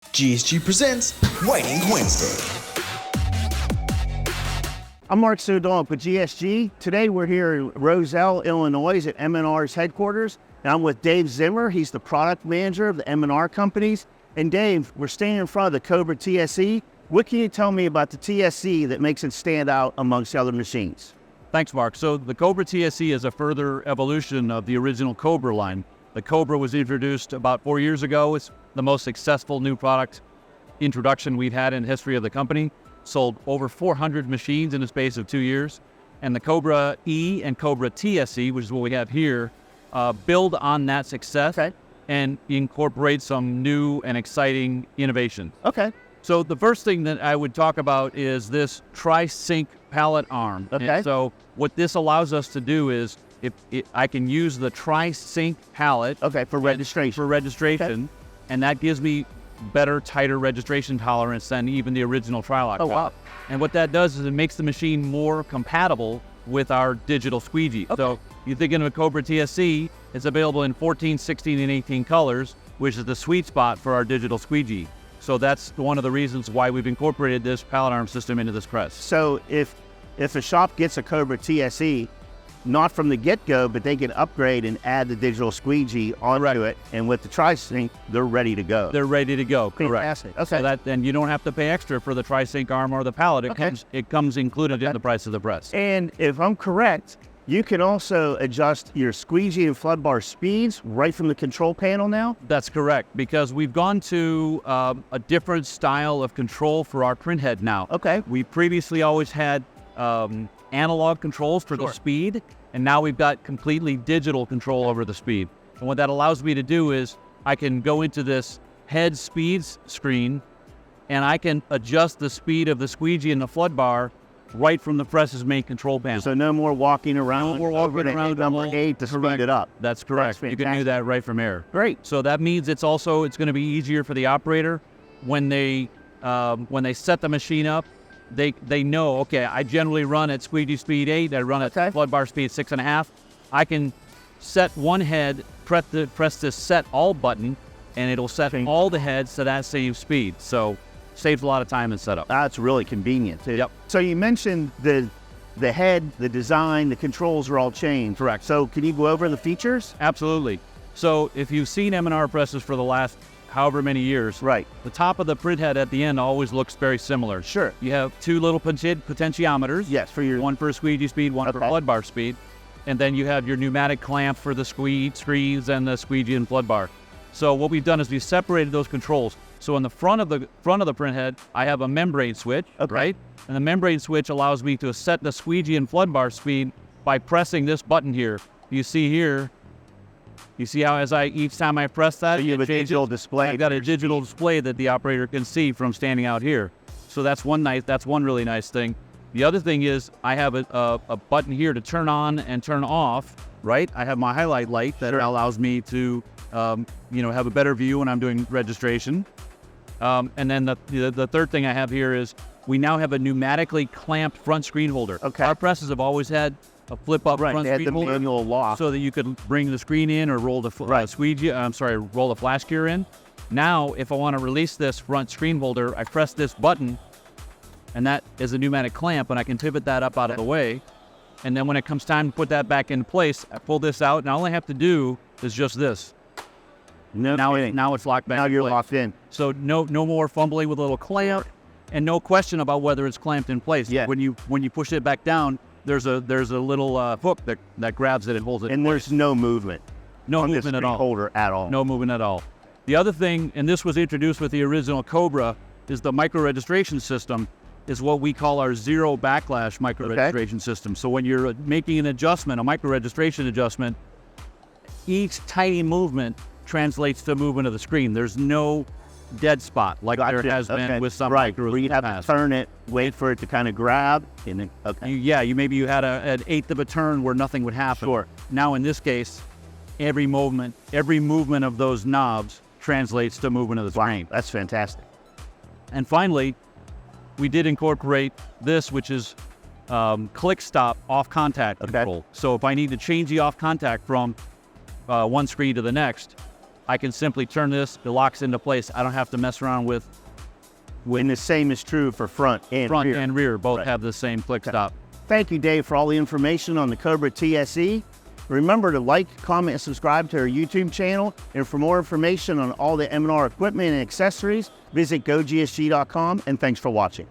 GSG presents Whiting Wednesday. I'm Mark Sodon with GSG. Today we're here in Roselle, Illinois at M&R's headquarters. And I'm with Dave Zimmer. He's the product manager of the M&R companies. And Dave, we're standing in front of the COBRA TSE. What can you tell me about the TSE that makes it stand out amongst the other machines? Thanks, Mark. So the COBRA TSE is a further evolution of the original COBRA line. The COBRA was introduced about 4 years ago. It's the most successful new product introduction we've had in the history of the company. Sold over 400 machines in the space of 2 years. And the COBRA E and COBRA TSE, which is what we have here, build on that success and incorporate some new and exciting innovation. Okay. So the first thing that I would talk about is this tri-sync pallet arm. Okay. And so what this allows us to do is I can use the tri-sync pallet For registration. And that gives me better, tighter registration tolerance than even the original Tri-Lock. Oh, wow. And what that does is it makes the machine more compatible with our digital squeegee. Okay. So you're thinking of a COBRA TSE, it's available in 14, 16, and 18 colors, which is the sweet spot for our digital squeegee. So that's one of the reasons why we've incorporated this pallet arm system into this press. So if a shop gets a COBRA TSE, not from the get-go, but they can upgrade and add the digital squeegee onto it, and with the tri-sync, they're ready to go. They're ready to go, correct. Fantastic. Okay. So then you don't have to pay extra for the tri-sync arm or the pallet. It comes included in the price of the press. And if I'm correct, you can also adjust your squeegee and flood bar speeds right from the control panel now? That's correct, because we've gone to a different style of control for our printhead now. Okay. We previously always had analog controls for the speed, and now we've got completely digital control over the speed. And what that allows me to do is I can go into this head speeds screen and I can adjust the speed of the squeegee and the flood bar right from the press's main control panel. So no more walking around. No more walking around number 8 to speed it up. That's correct. You can do that right from here. Great. So that means it's going to be easier for the operator when they set the machine up. They know, okay, I generally run at squeegee speed 8, I run at flood bar speed 6.5. I can set one head, press this set all button, and it'll set all the heads to that same speed. So saves a lot of time in setup. That's really convenient too. Yep. So you mentioned the head, the design, the controls are all changed. Correct. So can you go over the features? Absolutely. So if you've seen M&R presses for the last however many years, the top of the printhead at the end always looks very similar. Sure. You have two little potentiometers. Yes, for your one for squeegee speed, one for flood bar speed, and then you have your pneumatic clamp for the screens and the squeegee and flood bar. So what we've done is we've separated those controls. So in the front of the printhead, I have a membrane switch, right? And the membrane switch allows me to set the squeegee and flood bar speed by pressing this button here. You see here. You see how each time I press that, so you have a digital display. I've got a digital display that the operator can see from standing out here. So that's one really nice thing. The other thing is I have a button here to turn on and turn off, right? I have my highlight light that allows me to have a better view when I'm doing registration. And then the third thing I have here is we now have a pneumatically clamped front screen holder. Okay. Our presses have always had a flip-up front they had screen the holder, manual lock, so that you could bring the screen in or roll the roll the flash gear in. Now, if I want to release this front screen holder, I press this button, and that is a pneumatic clamp, and I can pivot that up out of the way. And then when it comes time to put that back into place, I pull this out, and all I have to do is just this. Now it's locked back. Now you're place. locked in. So no more fumbling with a little clamp, and no question about whether it's clamped in place. Yeah. When you push it back down, there's a little hook that grabs it and holds it. And there's no movement. No on movement this at all. Holder at all. No movement at all. The other thing, and this was introduced with the original COBRA, is the micro registration system. Is what we call our zero backlash micro registration system. So when you're making an adjustment, a micro registration adjustment, each tiny movement translates to movement of the screen. There's no dead spot like there has been with some micros. Where you'd have to turn it, wait for it to kind of grab, and then you had an eighth of a turn where nothing would happen. Sure. Now in this case, every movement of those knobs translates to movement of the screen. That's fantastic. And finally, we did incorporate this, which is click stop off contact control. So if I need to change the off contact from one screen to the next, I can simply turn this, it locks into place. I don't have to mess around with And the same is true for front and rear. and rear. Both Right. have the same click stop. Thank you, Dave, for all the information on the COBRA TSE. Remember to like, comment, and subscribe to our YouTube channel. And for more information on all the M&R equipment and accessories, visit GoGSG.com. And thanks for watching.